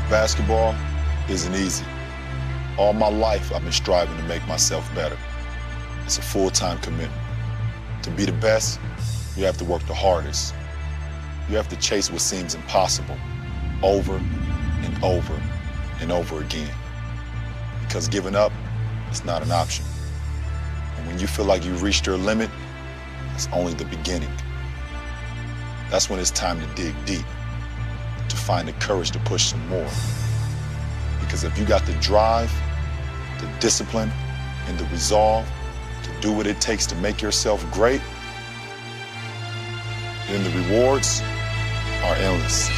Basketball isn't easy. All my life, I've been striving to make myself better. It's a full-time commitment. To be the best, you have to work the hardest. You have to chase what seems impossible over and over and over again. Because giving up is not an option. And when you feel like you've reached your limit, it's only the beginning. That's when it's time to dig deep, to find the courage to push some more. Because if you got the drive, the discipline, and the resolve to do what it takes to make yourself great, then the rewards are endless.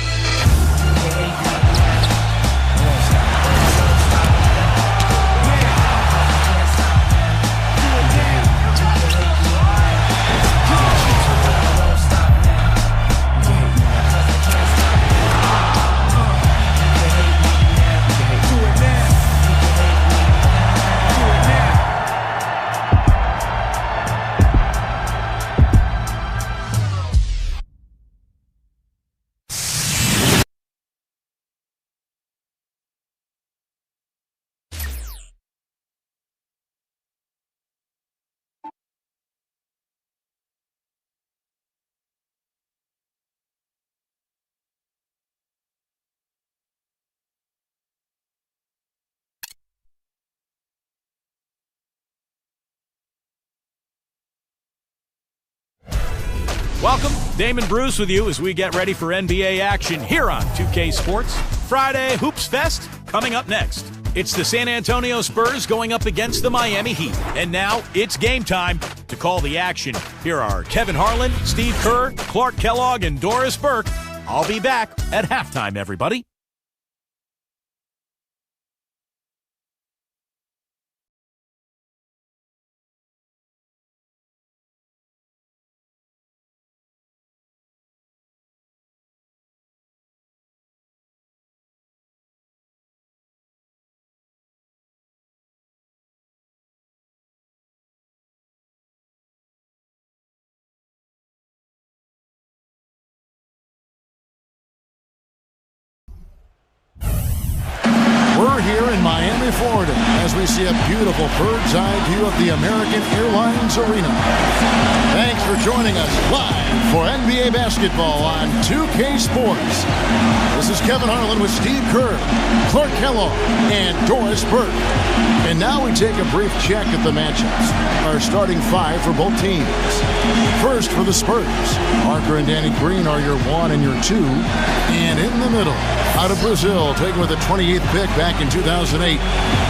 Welcome, Damon Bruce with you as we get ready for NBA action here on 2K Sports. Friday Hoops Fest coming up next. It's the San Antonio Spurs going up against the Miami Heat. And now it's game time to call the action. Here are Kevin Harlan, Steve Kerr, Clark Kellogg, and Doris Burke. I'll be back at halftime, everybody. We're here in Miami, Florida, as we see a beautiful bird's eye view of the American Airlines Arena. Thanks for joining us live for NBA basketball on 2K Sports. This is Kevin Harlan with Steve Kerr, Clark Kellogg, and Doris Burke. And now we take a brief check at the matchups. Our starting five for both teams. First for the Spurs, Parker and Danny Green are your 1 and your 2. And in the middle, out of Brazil, taken with the 28th pick back in 2008,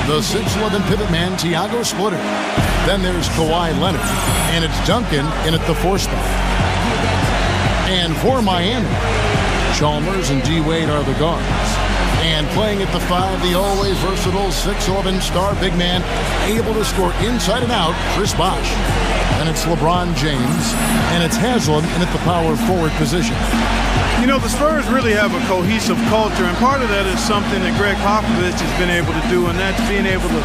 the 6'11 pivot man, Thiago Splitter. Then there's Kawhi Leonard, and it's Duncan in at the 4 spot. And for Miami, Chalmers and D-Wade are the guards. And playing at the 5, the always versatile 6'11 star big man, able to score inside and out, Chris Bosh. And it's LeBron James, and it's Haslam in at the power forward position. You know, the Spurs really have a cohesive culture, and part of that is something that Greg Popovich has been able to do, and that's being able to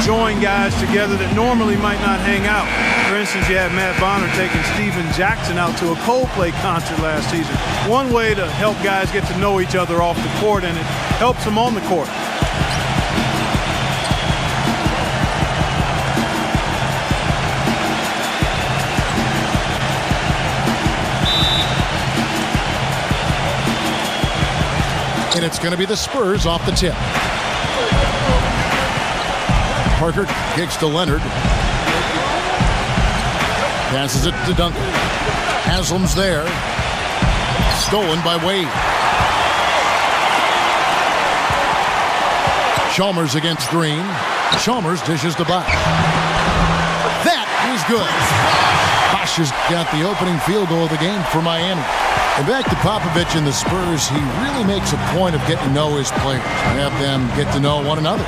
join guys together that normally might not hang out. For instance, you had Matt Bonner taking Steven Jackson out to a Coldplay concert last season. One way to help guys get to know each other off the court, and it helps them on the court. And it's going to be the Spurs off the tip. Parker kicks to Leonard. Passes it to Duncan. Haslam's there. Stolen by Wade. Chalmers against Green. Chalmers dishes to Bosh. That is good. Bosh has got the opening field goal of the game for Miami. And back to Popovich and the Spurs, he really makes a point of getting to know his players, have them get to know one another.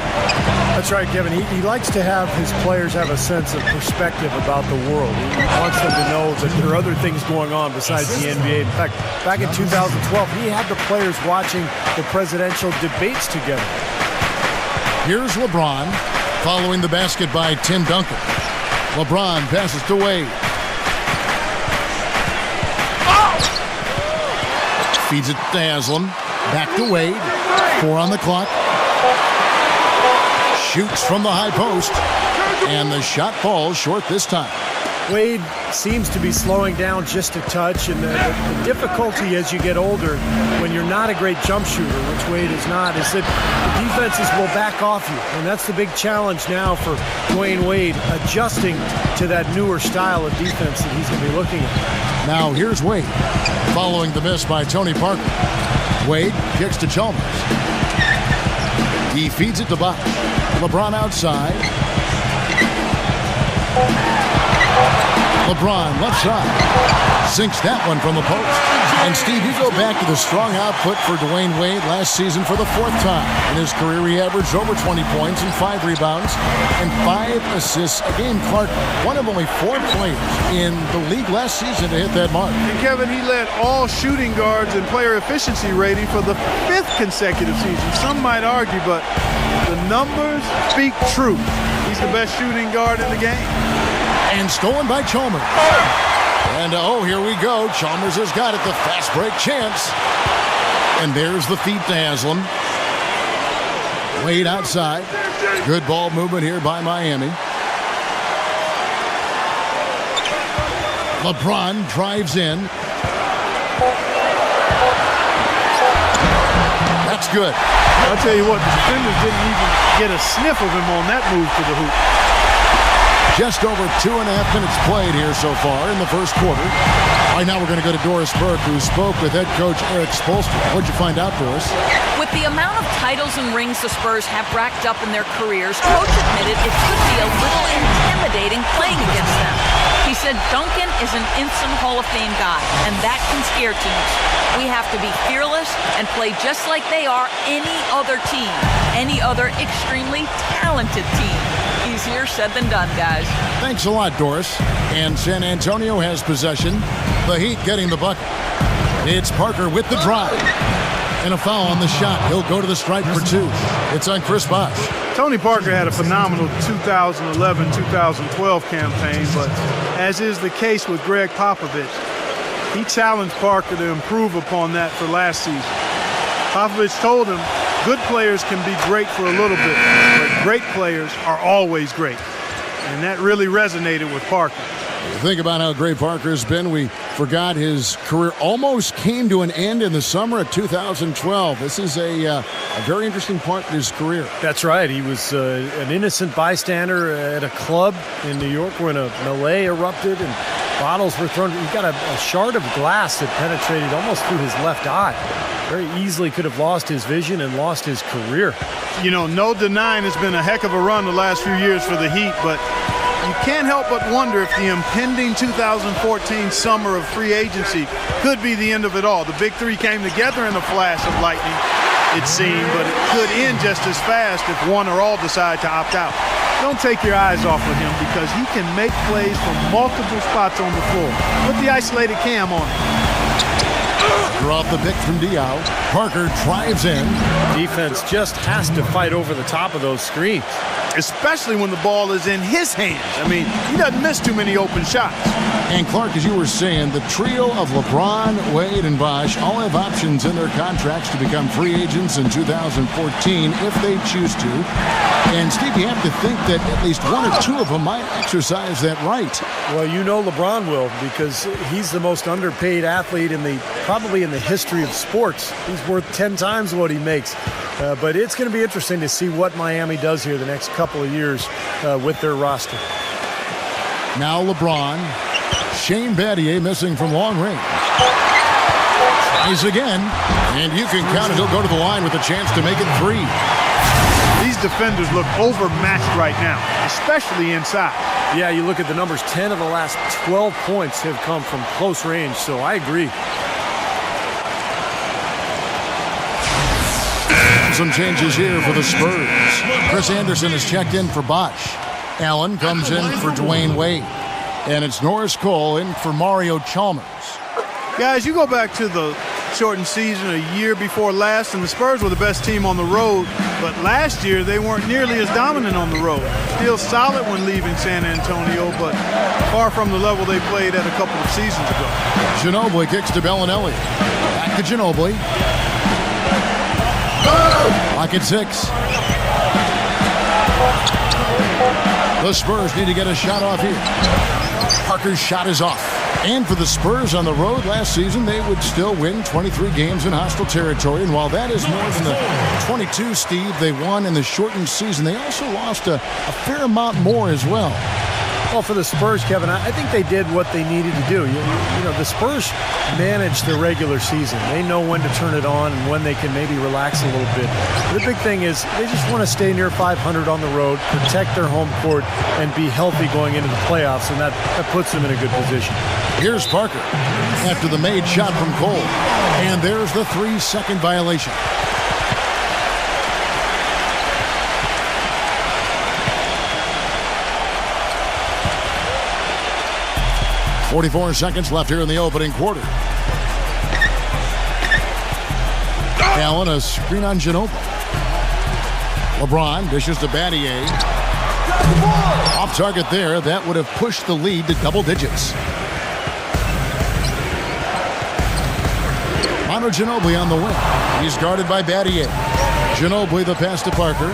That's right, Kevin. He likes to have his players have a sense of perspective about the world. He wants them to know that there are other things going on besides the NBA. In fact, back in 2012, he had the players watching the presidential debates together. Here's LeBron following the basket by Tim Duncan. LeBron passes to Wade. Feeds it to Haslam. Back to Wade. 4 on the clock. Shoots from the high post. And the shot falls short this time. Wade seems to be slowing down just a touch, and the difficulty as you get older, when you're not a great jump shooter, which Wade is not, is that the defenses will back off you. And that's the big challenge now for Dwayne Wade, adjusting to that newer style of defense that he's going to be looking at. Now here's Wade, following the miss by Tony Parker. Wade kicks to Chalmers. He feeds it to Bosch. LeBron outside. LeBron left side. Sinks that one from the post. And Steve, you go back to the strong output for Dwayne Wade last season for the 4th time. In his career, he averaged over 20 points and 5 rebounds and 5 assists a game. Clark, one of only 4 players in the league last season to hit that mark. And Kevin, he led all shooting guards in player efficiency rating for the 5th consecutive season. Some might argue, but the numbers speak truth. He's the best shooting guard in the game. And stolen by Chalmers. And oh, here we go. Chalmers has got it. The fast break chance. And there's the feed to Haslam. Wade outside. Good ball movement here by Miami. LeBron drives in. That's good. I'll tell you what, the defenders didn't even get a sniff of him on that move to the hoop. Just over 2.5 minutes played here so far in the first quarter. Right now we're going to go to Doris Burke, who spoke with head coach Eric Spoelstra. What'd you find out, Doris? With the amount of titles and rings the Spurs have racked up in their careers, Coach admitted it could be a little intimidating playing against them. He said Duncan is an instant Hall of Fame guy, and that can scare teams. We have to be fearless and play just like they are any other team, any other extremely talented team. Easier said than done, guys. Thanks a lot, Doris. And San Antonio has possession. The Heat getting the bucket. It's Parker with the drive. And a foul on the shot. He'll go to the stripe for 2. It's on Chris Bosh. Tony Parker had a phenomenal 2011-2012 campaign, but as is the case with Greg Popovich, he challenged Parker to improve upon that for last season. Popovich told him, good players can be great for a little bit, but great players are always great. And that really resonated with Parker. Think about how great Parker's been. We forgot his career almost came to an end in the summer of 2012. This is a very interesting part of his career. That's right. He was an innocent bystander at a club in New York when a melee erupted and bottles were thrown. He got a shard of glass that penetrated almost through his left eye. Very easily could have lost his vision and lost his career. You know, no denying it's been a heck of a run the last few years for the Heat, but you can't help but wonder if the impending 2014 summer of free agency could be the end of it all. The big three came together in a flash of lightning, it seemed, but it could end just as fast if one or all decide to opt out. Don't take your eyes off of him because he can make plays from multiple spots on the floor. Put the isolated cam on him. Draw the pick from Diaw. Parker drives in. Defense just has to fight over the top of those screens. Especially when the ball is in his hands. I mean, he doesn't miss too many open shots. And Clark, as you were saying, the trio of LeBron, Wade, and Bosh all have options in their contracts to become free agents in 2014 if they choose to. And Steve, you have to think that at least one or two of them might exercise that right. Well, you know LeBron will, because he's the most underpaid athlete probably in the history of sports. He's worth 10 times what he makes. But it's going to be interesting to see what Miami does here the next couple of years with their roster. Now LeBron. Shane Battier missing from long range. Tries again. And you can count it. He'll go to the line with a chance to make it 3. These defenders look overmatched right now, especially inside. Yeah, you look at the numbers. 10 of the last 12 points have come from close range, so I agree. Some changes here for the Spurs. Chris Anderson has checked in for Bosh. Allen comes in for Dwayne Wade. And it's Norris Cole in for Mario Chalmers. Guys, you go back to the shortened season a year before last, and the Spurs were the best team on the road. But last year, they weren't nearly as dominant on the road. Still solid when leaving San Antonio, but far from the level they played at a couple of seasons ago. Ginobili kicks to Bellinelli. Back to Ginobili. Clock at 6. The Spurs need to get a shot off here. Parker's shot is off. And for the Spurs on the road last season, they would still win 23 games in hostile territory. And while that is more than the 22, Steve, they won in the shortened season, they also lost a fair amount more as well. Well, for the Spurs, Kevin, I think they did what they needed to do. You know, the Spurs manage the regular season. They know when to turn it on and when they can maybe relax a little bit. The big thing is they just want to stay near 500 on the road, protect their home court, and be healthy going into the playoffs, and that puts them in a good position. Here's Parker after the made shot from Cole. And there's the 3-second violation. .44 seconds left here in the opening quarter. Allen, a screen on Ginobili. LeBron dishes to Battier. Off target there. That would have pushed the lead to double digits. Manu Ginobili on the wing. He's guarded by Battier. Ginobili the pass to Parker.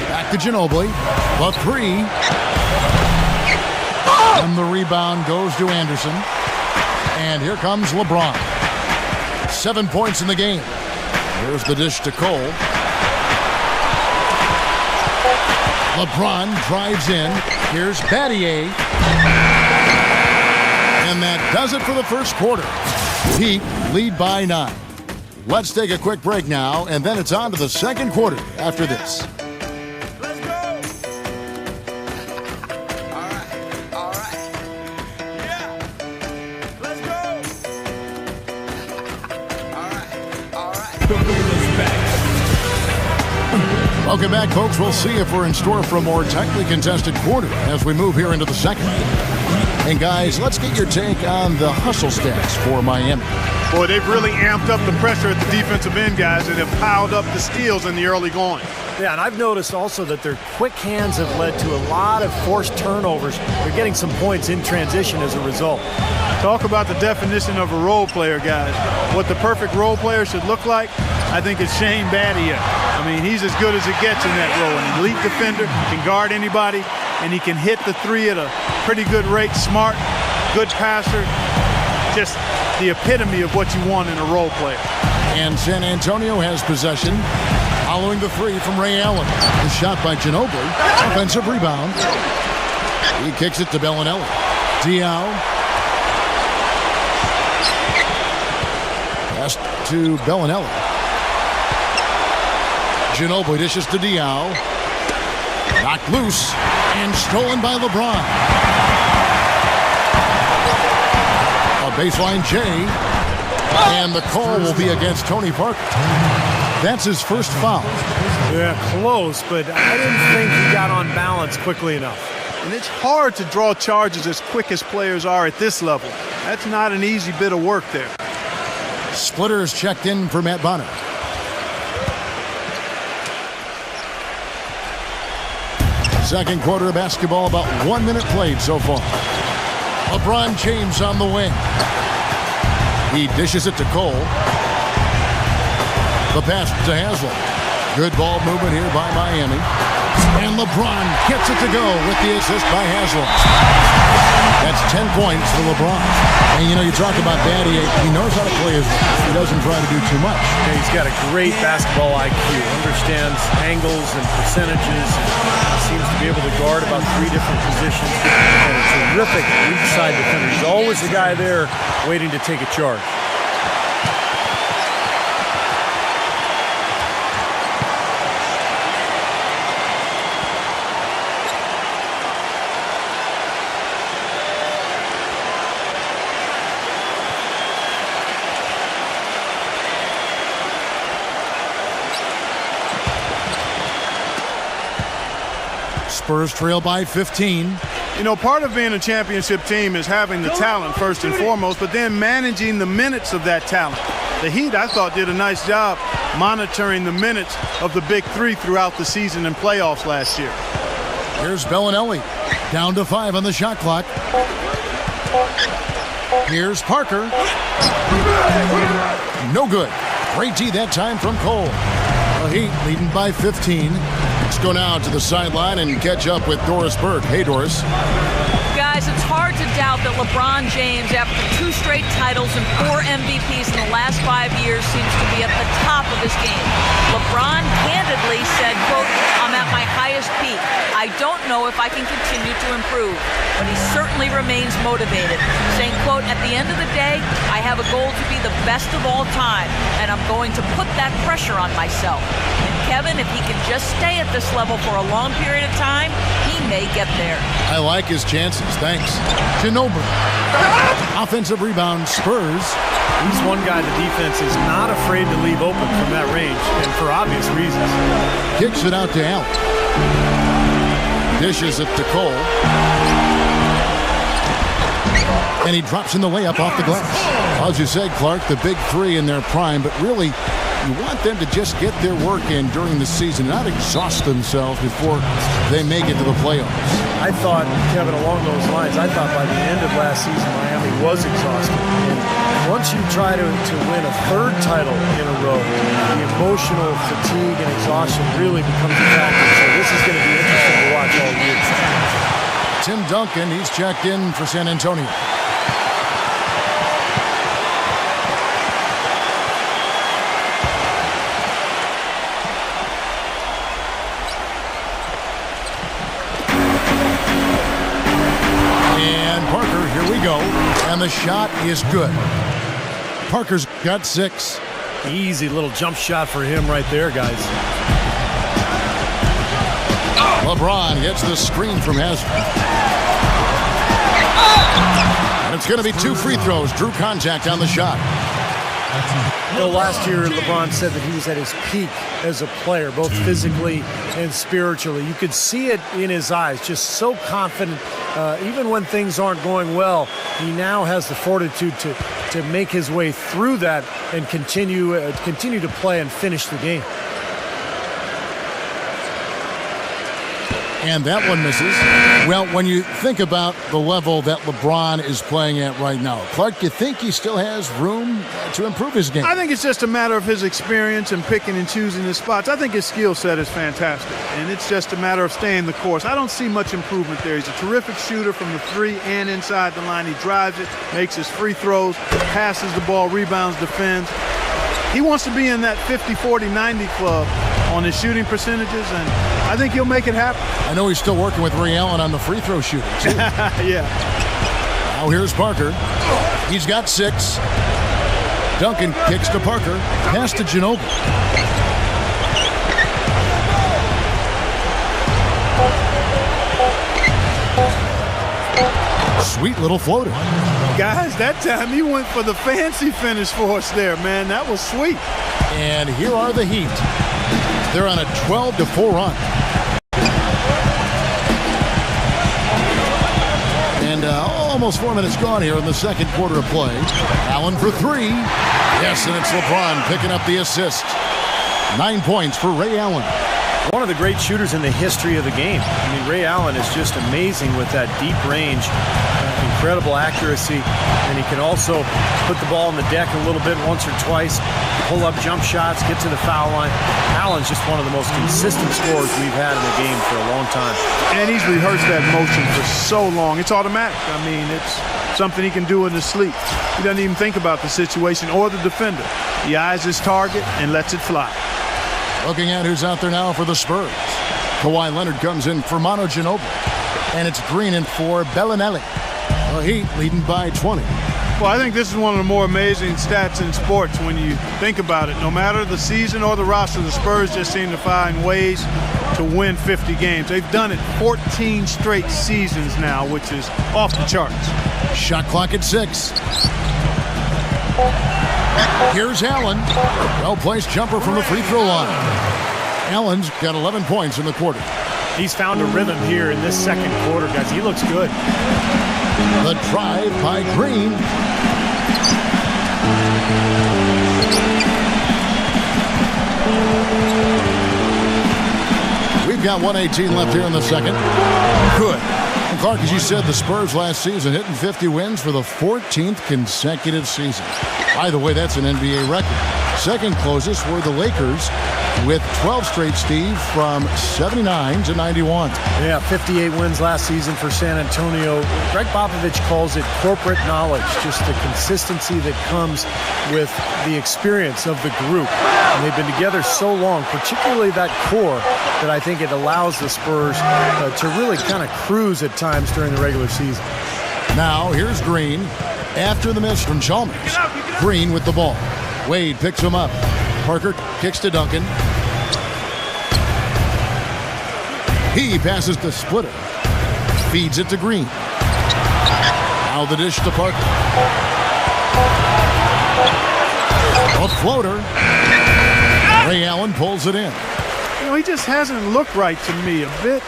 Back to Ginobili. The 3. And the rebound goes to Anderson. And here comes LeBron. 7 points in the game. Here's the dish to Cole. LeBron drives in. Here's Battier. And that does it for the first quarter. Heat lead by 9. Let's take a quick break now, and then it's on to the second quarter after this. Welcome back, folks. We'll see if we're in store for a more tightly contested quarter as we move here into the second. And, guys, let's get your take on the hustle stats for Miami. Boy, they've really amped up the pressure at the defensive end, guys, and have piled up the steals in the early going. Yeah, and I've noticed also that their quick hands have led to a lot of forced turnovers. They're getting some points in transition as a result. Talk about the definition of a role player, guys. What the perfect role player should look like, I think it's Shane Battier. I mean, he's as good as it gets in that role. An elite defender, can guard anybody, and he can hit the 3 at a pretty good rate. Smart, good passer, just the epitome of what you want in a role player. And San Antonio has possession following the 3 from Ray Allen. The shot by Ginobili. Offensive rebound. He kicks it to Bellinelli. Diaw. Pass to Bellinelli. Ginobili dishes to Diaw. Knocked loose and stolen by LeBron. A baseline J. And the call will be against Tony Parker. That's his first foul. Yeah, close, but I didn't think he got on balance quickly enough. And it's hard to draw charges as quick as players are at this level. That's not an easy bit of work there. Splitters checked in for Matt Bonner. Second quarter of basketball, about 1 minute played so far. LeBron James on the wing. He dishes it to Cole. The pass to Haslem. Good ball movement here by Miami. And LeBron gets it to go with the assist by Haslem. That's 10 points for LeBron. And, you know, you talk about Battier. He knows how to play his game. He doesn't try to do too much. Yeah, he's got a great basketball IQ. Understands angles and percentages. And seems to be able to guard about 3 different positions. And a terrific weak side defender. He's always the guy there waiting to take a charge. Spurs trail by 15. You know, part of being a championship team is having the talent first and foremost, but then managing the minutes of that talent. The Heat, I thought, did a nice job monitoring the minutes of the big 3 throughout the season and playoffs last year. Here's Bellinelli. Down to 5 on the shot clock. Here's Parker. No good. Great D that time from Cole. The Heat leading by 15. Let's go now to the sideline and catch up with Doris Burke. Hey, Doris. Guys, it's hard to doubt that LeBron James, after 2 straight titles and 4 MVPs in the last 5 years, seems to be at the top of his game. LeBron candidly said, quote, "I'm at my highest peak. I don't know if I can continue to improve," but he certainly remains motivated, saying, quote, "At the end of the day, I have a goal to be the best of all time, and I'm going to put that pressure on myself." And Kevin, if he can just stay at this level for a long period of time, he may get there. I like his chances. Thanks. Ginobili. Offensive rebound, Spurs. He's one guy the defense is not afraid to leave open from that range, and for obvious reasons. Kicks it out to Allen. Dishes it to Cole. And he drops in the layup off the glass. As you said, Clark, the big 3 in their prime, but really, you want them to just get their work in during the season, not exhaust themselves before they make it to the playoffs. I thought, Kevin, along those lines, I thought by the end of last season, Miami was exhausted. And once you try to win a 3rd title in a row, the emotional fatigue and exhaustion really becomes a factor. So this is going to be interesting to watch all year. Tim Duncan, he's checked in for San Antonio. And the shot is good. Parker's got 6. Easy little jump shot for him right there, guys. LeBron gets the screen from Hazard. And it's going to be 2 free throws. Drew contact on the shot. You know, last year LeBron said that he was at his peak as a player, both physically and spiritually. You could see it in his eyes, just so confident. Even when things aren't going well, he now has the fortitude to make his way through that and continue to play and finish the game. And that one misses. Well, when you think about the level that LeBron is playing at right now, Clark, you think he still has room to improve his game? I think it's just a matter of his experience and picking and choosing his spots. I think his skill set is fantastic, and it's just a matter of staying the course. I don't see much improvement there. He's a terrific shooter from the 3 and inside the line. He drives it, makes his free throws, passes the ball, rebounds, defends. He wants to be in that 50, 40, 90 club on his shooting percentages, and I think he'll make it happen. I know he's still working with Ray Allen on the free throw shooting, too. Yeah. Now here's Parker. He's got 6. Duncan kicks to Parker. Pass to Ginobili. Sweet little floater. Guys, that time he went for the fancy finish for us there, man. That was sweet. And here are the Heat. They're on a 12-4 run. And almost 4 minutes gone here in the second quarter of play. Allen for 3. Yes, and it's LeBron picking up the assist. 9 points for Ray Allen. One of the great shooters in the history of the game. I mean, Ray Allen is just amazing with that deep range, incredible accuracy, and he can also put the ball on the deck a little bit once or twice, pull up jump shots, get to the foul line. Allen's just one of the most consistent scorers we've had in the game for a long time. And he's rehearsed that motion for so long. It's automatic. I mean, it's something he can do in his sleep. He doesn't even think about the situation or the defender. He eyes his target and lets it fly. Looking at who's out there now for the Spurs. Kawhi Leonard comes in for Manu Ginobili. And it's Green in for Bellinelli. The Heat leading by 20. Well, I think this is one of the more amazing stats in sports when you think about it. No matter the season or the roster, the Spurs just seem to find ways to win 50 games. They've done it 14 straight seasons now, which is off the charts. Shot clock at 6. Here's Allen. Well-placed jumper from the free throw line. Allen's got 11 points in the quarter. He's found a rhythm here in this second quarter, guys. He looks good. The drive by Green. We've got 1:18 left here in the second. Good. And Clark, as you said, the Spurs last season hitting 50 wins for the 14th consecutive season. By the way, that's an NBA record. second closest were the Lakers with 12 straight, Steve, from 79 to 91. Yeah, 58 wins last season for San Antonio. Greg Popovich calls it corporate knowledge, just the consistency that comes with the experience of the group. And they've been together so long, particularly that core, that I think it allows the Spurs to really kind of cruise at times during the regular season. Now, here's Green after the miss from Chalmers. Green with the ball. Wade picks him up. Parker kicks to Duncan. He passes to Splitter. Feeds it to Green. Now the dish to Parker. A floater. Ray Allen pulls it in. You know, he just hasn't looked right to me. A bit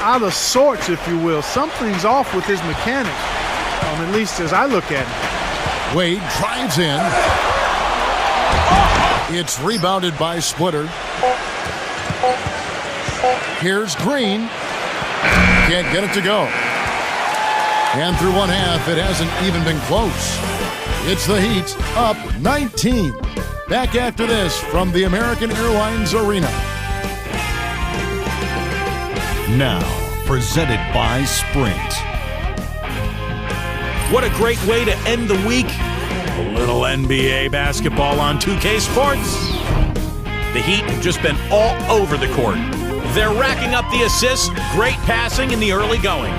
out of sorts, if you will. Something's off with his mechanics, at least as I look at it. Wade drives in. It's rebounded by Splitter. Here's Green. Can't get it to go. And through one half, it hasn't even been close. It's the Heat up 19. Back after this from the American Airlines Arena. Now, presented by Sprint. What a great way to end the week. A little NBA basketball on 2K Sports. The Heat have just been all over the court. They're racking up the assists, great passing in the early going.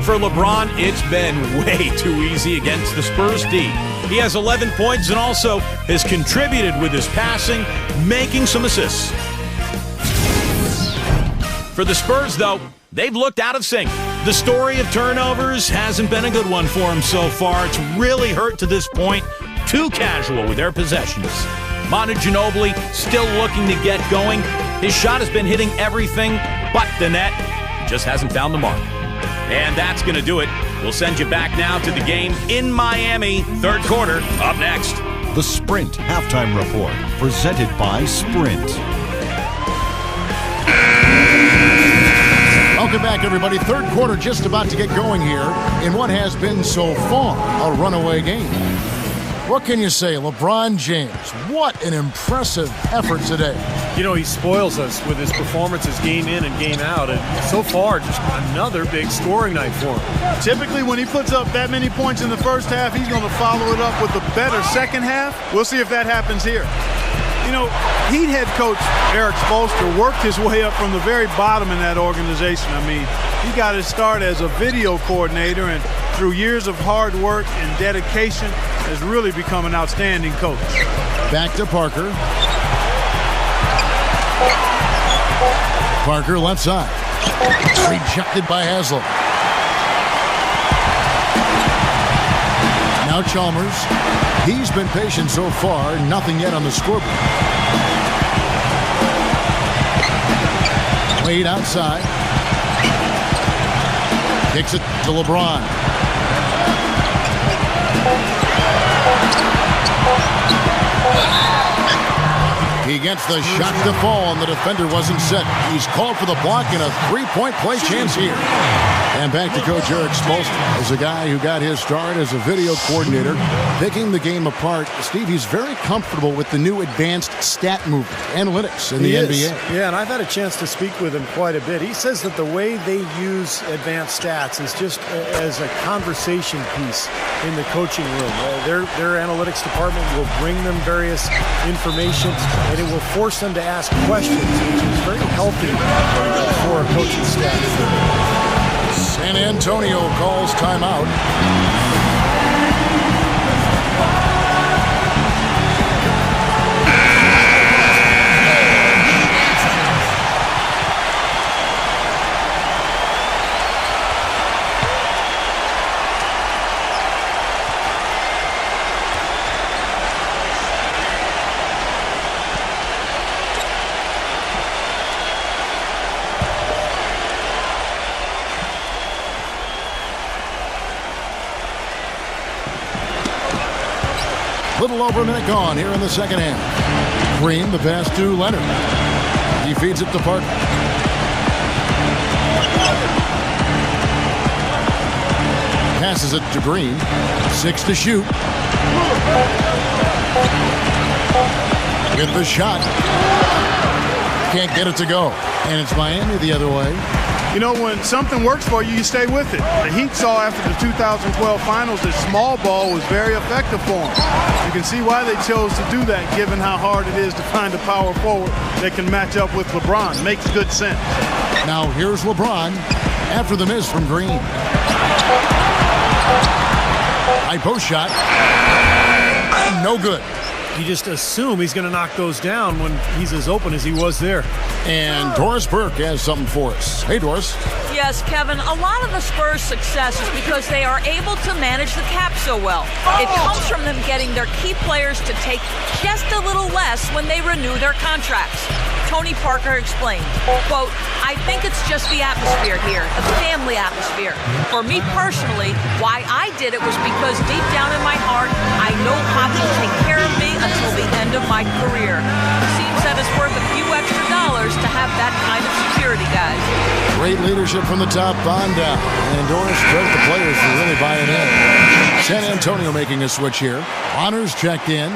For LeBron, it's been way too easy against the Spurs D. He has 11 points and also has contributed with his passing, making some assists. For the Spurs, though, they've looked out of sync. The story of turnovers hasn't been a good one for him so far. It's really hurt to this point. Too casual with their possessions. Manu Ginobili still looking to get going. His shot has been hitting everything but the net. He just hasn't found the mark. And that's going to do it. We'll send you back now to the game in Miami. Third quarter up next. The Sprint Halftime Report, presented by Sprint. Welcome back, everybody. Third quarter just about to get going here in what has been so far a runaway game. What can you say? LeBron James, what an impressive effort today. You know, he spoils us with his performances game in and game out, and so far, just another big scoring night for him. Typically, when he puts up that many points in the first half, he's going to follow it up with a better second half. We'll see if that happens here. You know, Heat head coach Eric Spoelstra worked his way up from the very bottom in that organization. I mean, he got his start as a video coordinator, and through years of hard work and dedication, has really become an outstanding coach. Back to Parker. Parker left side. Rejected by Haslam. Now Chalmers. He's been patient so far. Nothing yet on the scoreboard. Wade outside. Kicks it to LeBron. He gets the shot to fall, and the defender wasn't set. He's called for the block and a three-point play chance here. And back to Coach Eric Spoelstra as a guy who got his start as a video coordinator, picking the game apart. Steve, he's very comfortable with the new advanced stat movement, analytics in the NBA. Yeah, and I've had a chance to speak with him quite a bit. He says that the way they use advanced stats is just as a conversation piece in the coaching room. Their analytics department will bring them various information, and it will force them to ask questions, which is very healthy for a coaching staff. San Antonio calls timeout. Little over a minute gone here in the second half. Green, the pass to Leonard. He feeds it to Parker. Passes it to Green. 6 to shoot. with the shot. Can't get it to go. And it's Miami the other way. You know, when something works for you, you stay with it. The Heat saw after the 2012 finals that small ball was very effective for them. You can see why they chose to do that, given how hard it is to find a power forward that can match up with LeBron. Makes good sense. Now here's LeBron after the miss from Green. High post shot. No good. You just assume he's going to knock those down when he's as open as he was there. And Doris Burke has something for us. Hey, Doris. Yes, Kevin, a lot of the Spurs' success is because they are able to manage the cap so well. It comes from them getting their key players to take just a little less when they renew their contracts. Tony Parker explained, quote, "I think it's just the atmosphere here, the family atmosphere. For me personally, why I did it was because deep down in my heart, I know Poppy will take care of me until the end of my career. Seems that it's worth a few extra dollars to have that kind of security, guys." Great leadership from the top on down. And Doris, credit the players for really buying in. San Antonio making a switch here. Honors checked in.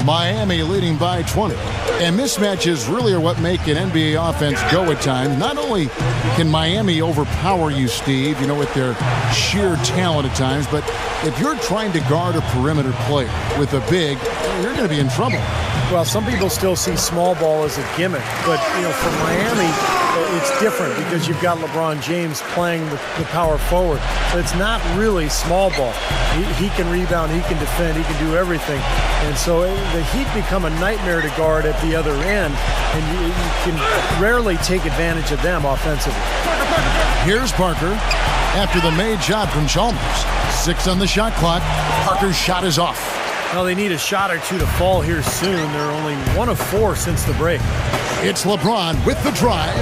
Miami leading by 20. And mismatches really are what make an NBA offense go at times. Not only can Miami overpower you, Steve, you know, with their sheer talent at times, but if you're trying to guard a perimeter player with a big, you're going to be in trouble. Well, some people still see small ball as a gimmick, but, you know, for Miami, it's different because you've got LeBron James playing the power forward. But it's not really small ball. He can rebound, he can defend, he can do everything. And so the Heat become a nightmare to guard at the other end, and you can rarely take advantage of them offensively. Here's Parker after the made shot from Chalmers. 6 on the shot clock. Parker's shot is off. Well, they need a shot or two to fall here soon. They're only 1 of 4 since the break. It's LeBron with the drive.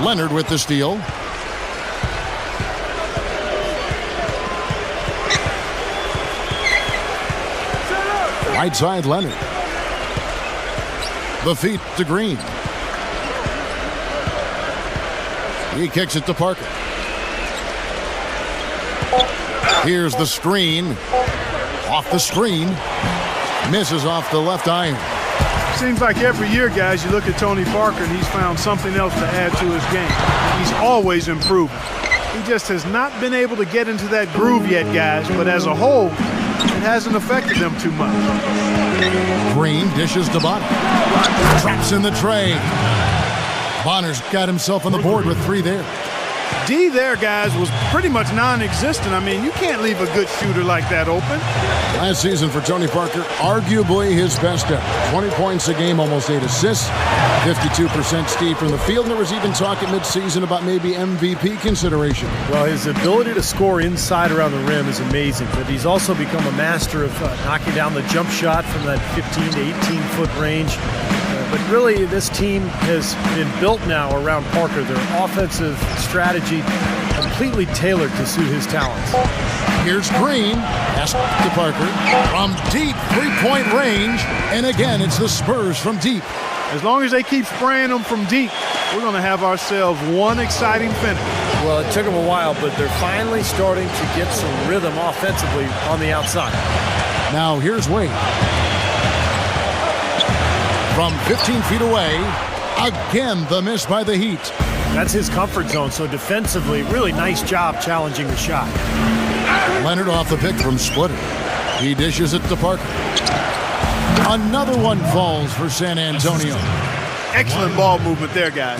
Leonard with the steal. Right side, Leonard. The feet to Green. He kicks it to Parker. Here's the screen. Off the screen. Misses off the left iron. Seems like every year, guys, you look at Tony Parker and he's found something else to add to his game. He's always improving. He just has not been able to get into that groove yet, guys, but as a whole, it hasn't affected them too much. Green dishes to Bonner. Traps in the tray. Bonner's got himself on the board with 3 there. D there, guys, was pretty much non-existent. I mean, you can't leave a good shooter like that open. Last season for Tony Parker, arguably his best ever. 20 points a game, almost 8 assists, 52% Steve from the field. There was even talk at midseason about maybe MVP consideration. Well, his ability to score inside around the rim is amazing, but he's also become a master of knocking down the jump shot from that 15 to 18-foot range. But really, this team has been built now around Parker. Their offensive strategy completely tailored to suit his talents. Here's Green. Pass to Parker. From deep three-point range. And again, it's the Spurs from deep. As long as they keep spraying them from deep, we're going to have ourselves one exciting finish. Well, it took them a while, but they're finally starting to get some rhythm offensively on the outside. Now here's Wade. From 15 feet away, again the miss by the Heat. That's his comfort zone, so defensively, really nice job challenging the shot. Leonard off the pick from Splitter. He dishes it to Parker. Another one falls for San Antonio. Excellent ball movement there, guys.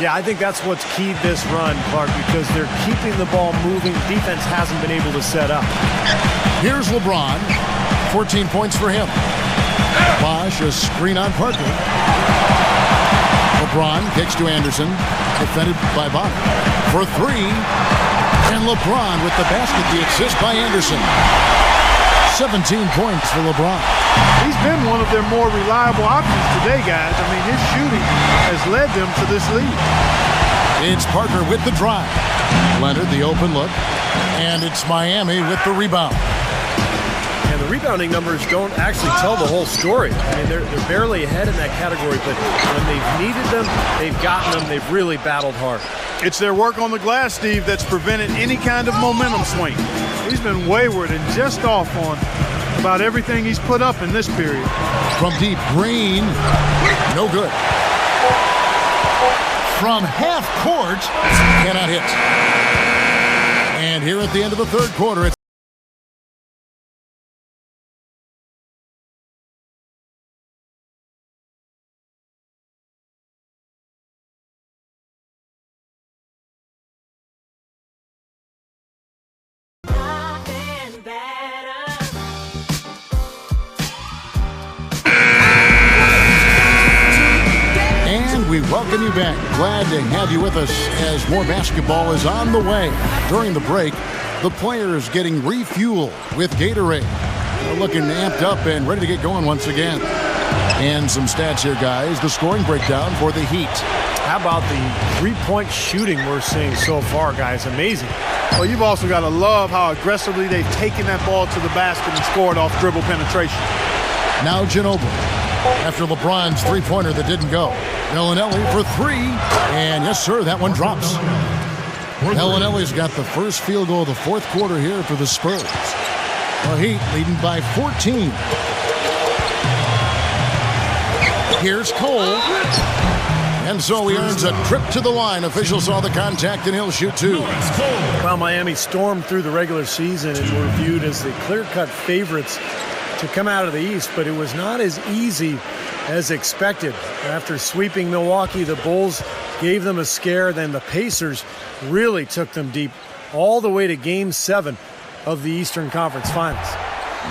Yeah, I think that's what's keyed this run, Clark, because they're keeping the ball moving. Defense hasn't been able to set up. Here's LeBron. 14 points for him. Bosh, a screen on Parker. LeBron kicks to Anderson. Defended by Bonner. For 3. And LeBron with the basket, the assist by Anderson. 17 points for LeBron. He's been one of their more reliable options today, guys. I mean, his shooting has led them to this lead. It's Parker with the drive. Leonard, the open look. And it's Miami with the rebound. And the rebounding numbers don't actually tell the whole story. I mean, they're barely ahead in that category, but when they've needed them, they've gotten them. They've really battled hard. It's their work on the glass, Steve, that's prevented any kind of momentum swing. He's been wayward and just off on about everything he's put up in this period. From deep, Green, no good. From half court, cannot hit. And here at the end of the third quarter, it's we welcome you back. Glad to have you with us as more basketball is on the way. During the break, the players getting refueled with Gatorade. They're looking amped up and ready to get going once again. And some stats here, guys. The scoring breakdown for the Heat. How about the three-point shooting we're seeing so far, guys? Amazing. Well, you've also got to love how aggressively they've taken that ball to the basket and scored off dribble penetration. Now Ginobili. After LeBron's three-pointer that didn't go. Bellinelli for three. And yes, sir, that one drops. Bellinelli's got the first field goal of the fourth quarter here for the Spurs. The Heat leading by 14. Here's Cole. And so he earns a trip to the line. Officials saw the contact and he'll shoot two. Well, Miami stormed through the regular season and were viewed as the clear-cut favorites to come out of the East, but it was not as easy as expected. After sweeping Milwaukee, the Bulls gave them a scare. Then the Pacers really took them deep all the way to Game 7 of the Eastern Conference Finals.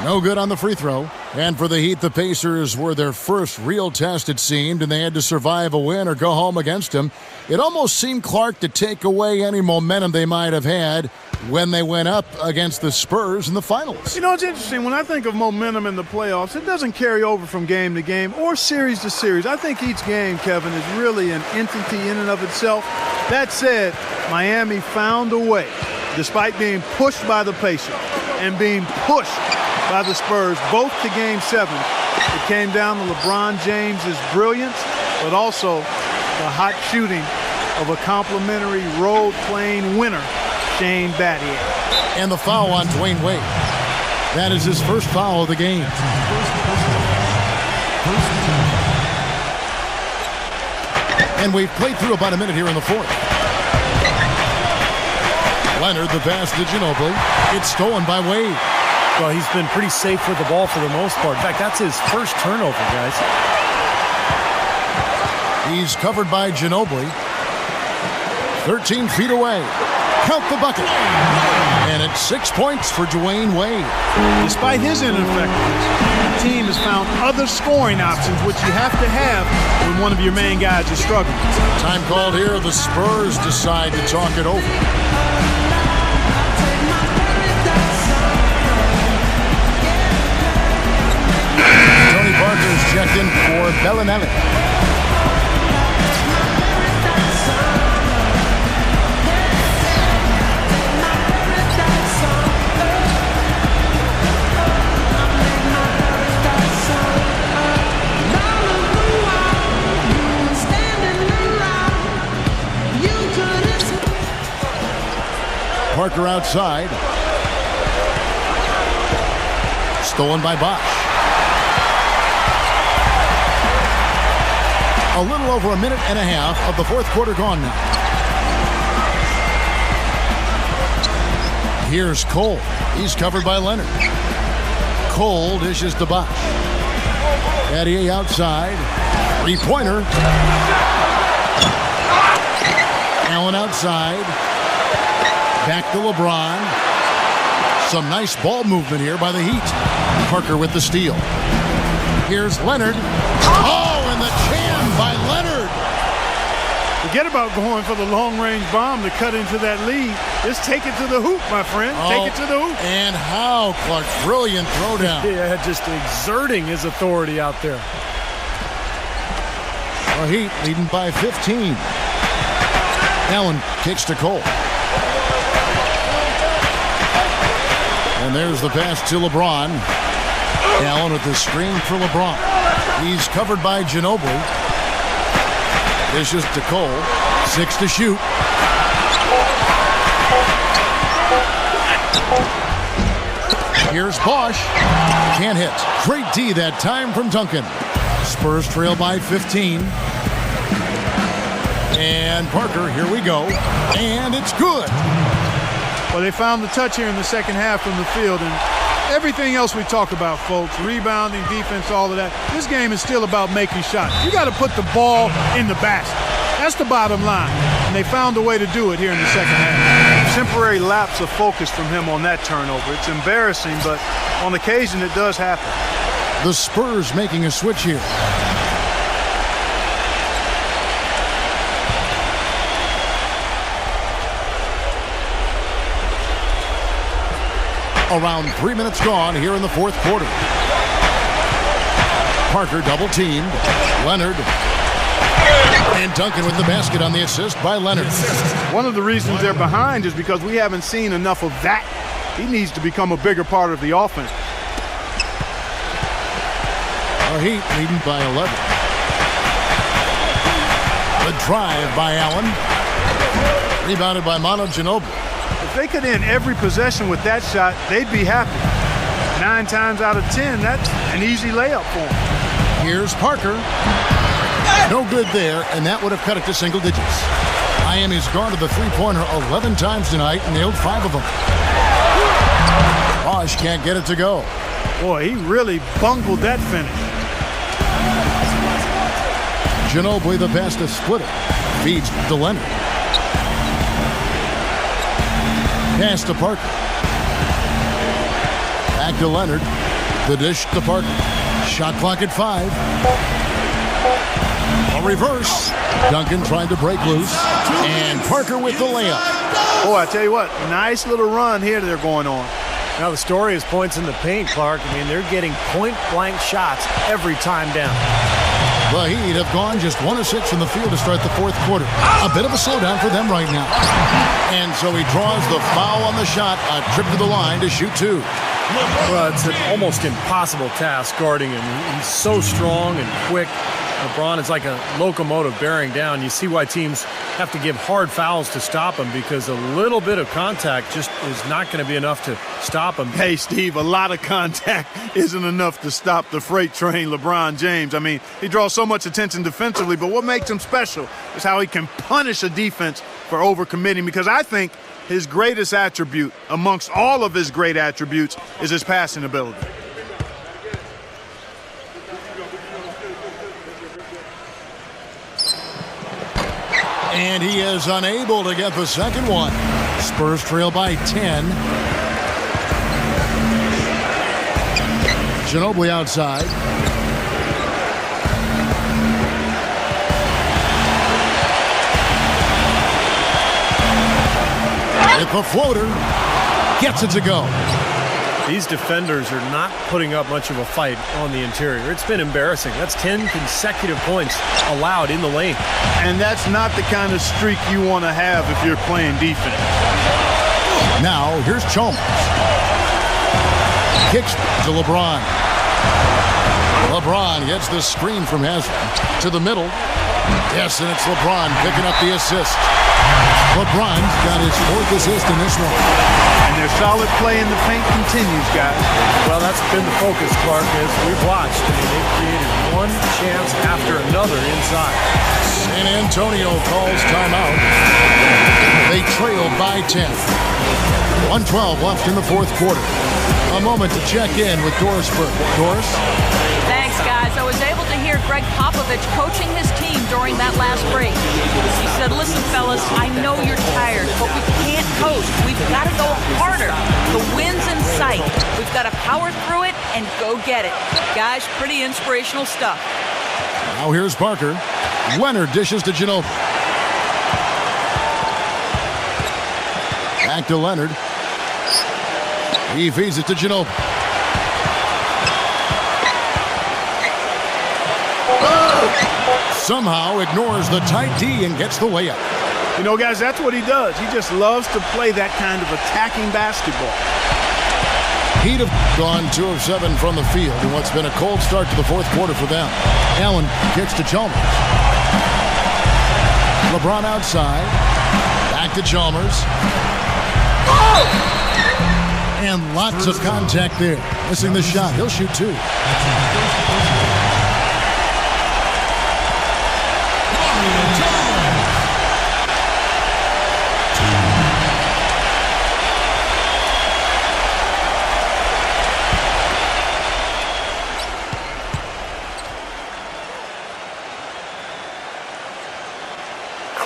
No good on the free throw. And for the Heat, the Pacers were their first real test, it seemed, and they had to survive a win or go home against them. It almost seemed, Clark, to take away any momentum they might have had when they went up against the Spurs in the finals. You know, it's interesting. When I think of momentum in the playoffs, it doesn't carry over from game to game or series to series. I think each game, Kevin, is really an entity in and of itself. That said, Miami found a way, despite being pushed by the Pacers and being pushed by the Spurs, both to Game 7. It came down to LeBron James's brilliance, but also the hot shooting of a complimentary role-playing winner, Shane Battier. And the foul on Dwayne Wade. That is his first foul of the game. And we've played through about a minute here in the fourth. Leonard, the pass to Ginobili. It's stolen by Wade. Well, he's been pretty safe with the ball for the most part. In fact, that's his first turnover, guys. He's covered by Ginobili. 13 feet away. Count the bucket. And it's 6 points for Dwayne Wade. Despite his ineffectiveness, the team has found other scoring options, which you have to have when one of your main guys is struggling. Time called here. The Spurs decide to talk it over. Parker's checked in for Bellinelli. Parker outside. Stolen by Bosch. A little over a minute and a half of the fourth quarter gone now. Here's Cole. He's covered by Leonard. Cole dishes to Bosch. Battier outside. Three-pointer. Allen outside. Back to LeBron. Some nice ball movement here by the Heat. Parker with the steal. Here's Leonard. Oh, and the jam by Leonard. Forget about going for the long-range bomb to cut into that lead. Just take it to the hoop, my friend. Take it to the hoop. And how, Clark. Brilliant throwdown. Yeah, just exerting his authority out there. The Heat leading by 15. Allen kicks to Cole. And there's the pass to LeBron. Allen with the screen for LeBron. He's covered by Ginobili. Dishes to Cole. 6 to shoot. Here's Bosch. Can't hit. Great D that time from Duncan. Spurs trail by 15. And Parker, here we go. And it's good. Well, they found the touch here in the second half from the field, and everything else we talk about, folks, rebounding, defense, all of that, this game is still about making shots. You got to put the ball in the basket. That's the bottom line, and they found a way to do it here in the second half. Temporary lapse of focus from him on that turnover. It's embarrassing, but on occasion it does happen. The Spurs making a switch here. Around 3 minutes gone here in the fourth quarter. Parker double teamed. Leonard. And Duncan with the basket on the assist by Leonard. One of the reasons they're behind is because we haven't seen enough of that. He needs to become a bigger part of the offense. Heat leading by 11. The drive by Allen. Rebounded by Manu Ginobili. If they could end every possession with that shot, they'd be happy. 9 times out of 10, that's an easy layup for them. Here's Parker. No good there, and that would have cut it to single digits. Miami's gone to the three-pointer 11 times tonight and nailed 5 of them. Bosch can't get it to go. Boy, he really bungled that finish. Ginobili the pass to Splitter. Feeds to Leonard. Pass to Parker. Back to Leonard. The dish to Parker. Shot clock at 5. A reverse. Duncan trying to break loose. And Parker with the layup. Oh, I tell you what, nice little run here they're going on. Now the story is points in the paint, Clark. I mean, they're getting point-blank shots every time down. The Heat have gone just 1 of 6 from the field to start the fourth quarter. A bit of a slowdown for them right now. And so he draws the foul on the shot. A trip to the line to shoot 2. Well, it's an almost impossible task guarding him. He's so strong and quick. LeBron is like a locomotive bearing down. You see why teams have to give hard fouls to stop him, because a little bit of contact just is not going to be enough to stop him. Hey, Steve, a lot of contact isn't enough to stop the freight train LeBron James. I mean, he draws so much attention defensively, but what makes him special is how he can punish a defense for overcommitting, because I think his greatest attribute amongst all of his great attributes is his passing ability. And he is unable to get the second one. Spurs trail by 10. Ginobili outside. With the floater. Gets it to go. These defenders are not putting up much of a fight on the interior. It's been embarrassing. That's 10 consecutive points allowed in the lane. And that's not the kind of streak you want to have if you're playing defense. Now, here's Chalmers. Kicks to LeBron. LeBron gets the screen from Haslam to the middle. Yes, and it's LeBron picking up the assist. LeBron's got his 4th assist in this one. And their solid play in the paint continues, guys. Well, that's been the focus, Clark, as we've watched. I mean, they've created one chance after another inside. San Antonio calls timeout. They trail by 10. 1:12 left in the fourth quarter. A moment to check in with Doris Burke. Doris? Thanks, guys. I was able to hear Greg Popovich coaching his team during that last break. He said, listen, fellas, I know you're tired, but we can't coast. We've got to go harder. The win's in sight. We've got to power through it and go get it. Guys, pretty inspirational stuff. Now here's Parker. Leonard dishes to Ginobili. Back to Leonard. He feeds it to Ginobili. Somehow ignores the tight D and gets the layup. You know, guys, that's what he does. He just loves to play that kind of attacking basketball. Heat have gone 2 of 7 from the field in what's been a cold start to the fourth quarter for them. Allen kicks to Chalmers. LeBron outside. Back to Chalmers. And lots of contact there. Missing the shot. He'll shoot 2.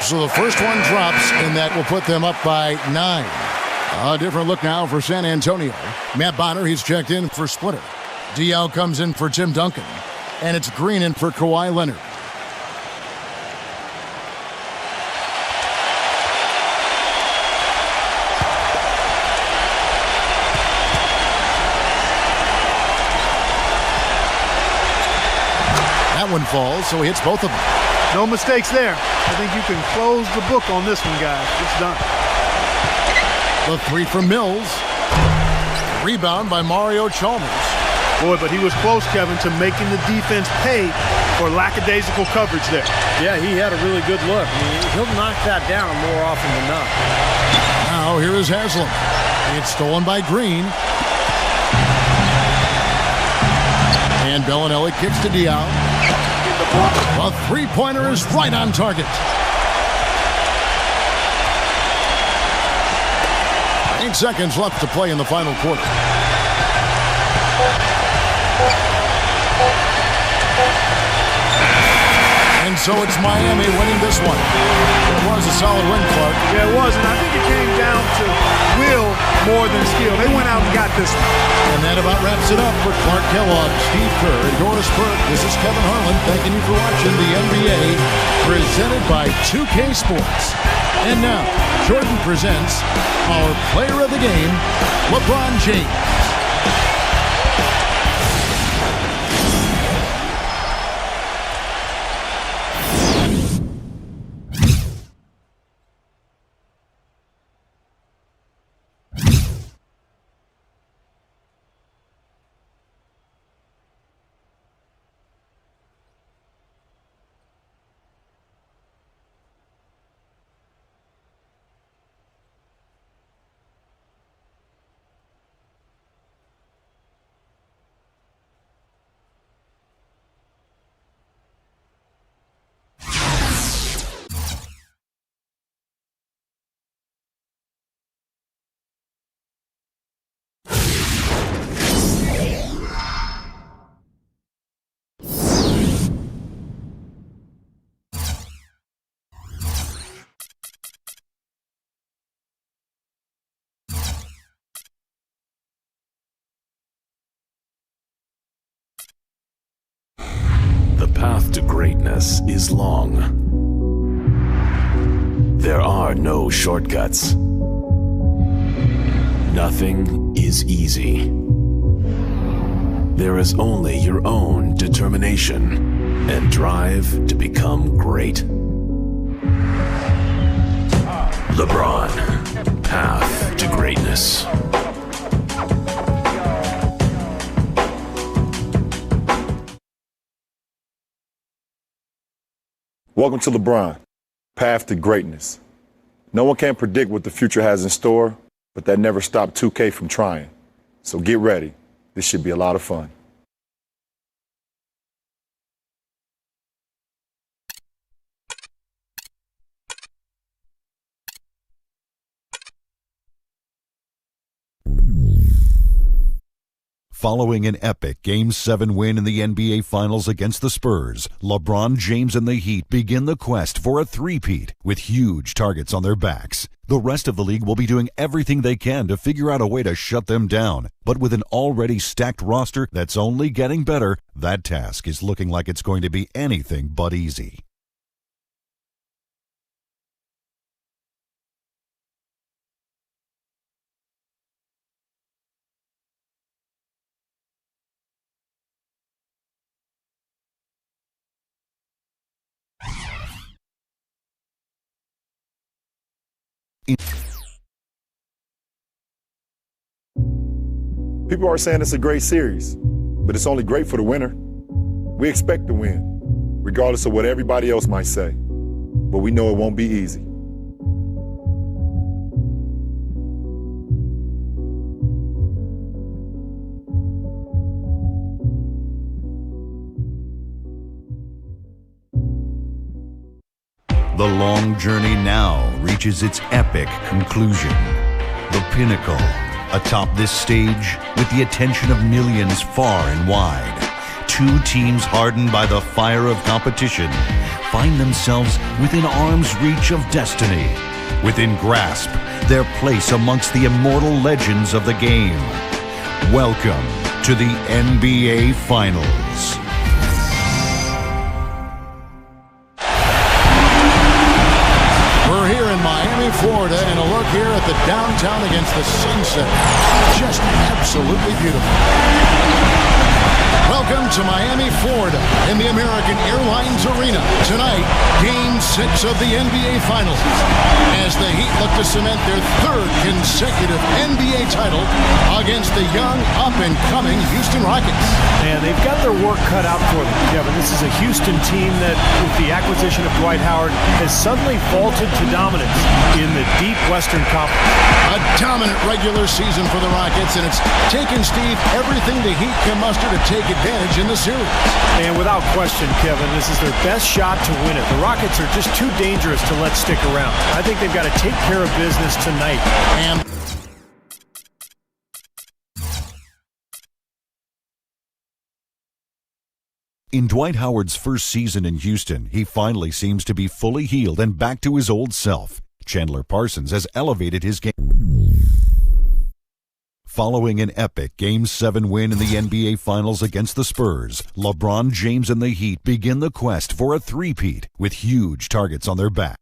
So the first one drops, and that will put them up by 9. A different look now for San Antonio. Matt Bonner, he's checked in for Splitter. Diaw comes in for Tim Duncan. And it's Green in for Kawhi Leonard. That one falls, so he hits both of them. No mistakes there. I think you can close the book on this one, guys. It's done. The 3 from Mills. Rebound by Mario Chalmers. Boy, but he was close, Kevin, to making the defense pay for lackadaisical coverage there. Yeah, he had a really good look. I mean, he'll knock that down more often than not. Now here is Haslam. It's stolen by Green. And Bellinelli kicks to Diaw. The three-pointer is right on target. 8 seconds left to play in the final quarter. And so it's Miami winning this one. It was a solid win, Clark. Yeah, it was, and I think it came down to will more than skill. They went out and got this one. And that about wraps it up for Clark Kellogg, Steve Kerr, and Doris Burke. This is Kevin Harlan thanking you for watching the NBA presented by 2K Sports. And now, Jordan presents our player of the game, LeBron James. The path to greatness is long. There are no shortcuts. Nothing is easy. There is only your own determination and drive to become great. LeBron, path to greatness. Welcome to LeBron, path to greatness. No one can predict what the future has in store, but that never stopped 2K from trying. So get ready. This should be a lot of fun. Following an epic Game 7 win in the NBA Finals against the Spurs, LeBron James and the Heat begin the quest for a three-peat with huge targets on their backs. The rest of the league will be doing everything they can to figure out a way to shut them down. But with an already stacked roster that's only getting better, that task is looking like it's going to be anything but easy. People are saying it's a great series, but it's only great for the winner. We expect to win, regardless of what everybody else might say. But we know it won't be easy. The long journey now reaches its epic conclusion. The pinnacle, atop this stage, with the attention of millions far and wide. Two teams hardened by the fire of competition find themselves within arm's reach of destiny, within grasp their place amongst the immortal legends of the game. Welcome to the NBA Finals. We're here in Miami, Florida, and a look here at the downtown against the sunset. Just absolutely beautiful. Welcome to Miami, Florida, in the American Airlines Arena. Tonight, Game 6 of the NBA Finals, as the Heat look to cement their third consecutive NBA title against the young, up-and-coming Houston Rockets. And they've got their work cut out for them, Kevin. This is a Houston team that, with the acquisition of Dwight Howard, has suddenly vaulted to dominance in the deep Western Conference. A dominant regular season for the Rockets, and it's taken, Steve, everything the Heat can muster to take advantage in the series. And without question, Kevin, this is their best shot to win it. The Rockets are just too dangerous to let stick around. I think they've got to take care of business tonight. And in Dwight Howard's first season in Houston, he finally seems to be fully healed and back to his old self. Chandler Parsons has elevated his game. Following an epic Game 7 win in the NBA Finals against the Spurs, LeBron James and the Heat begin the quest for a three-peat with huge targets on their back.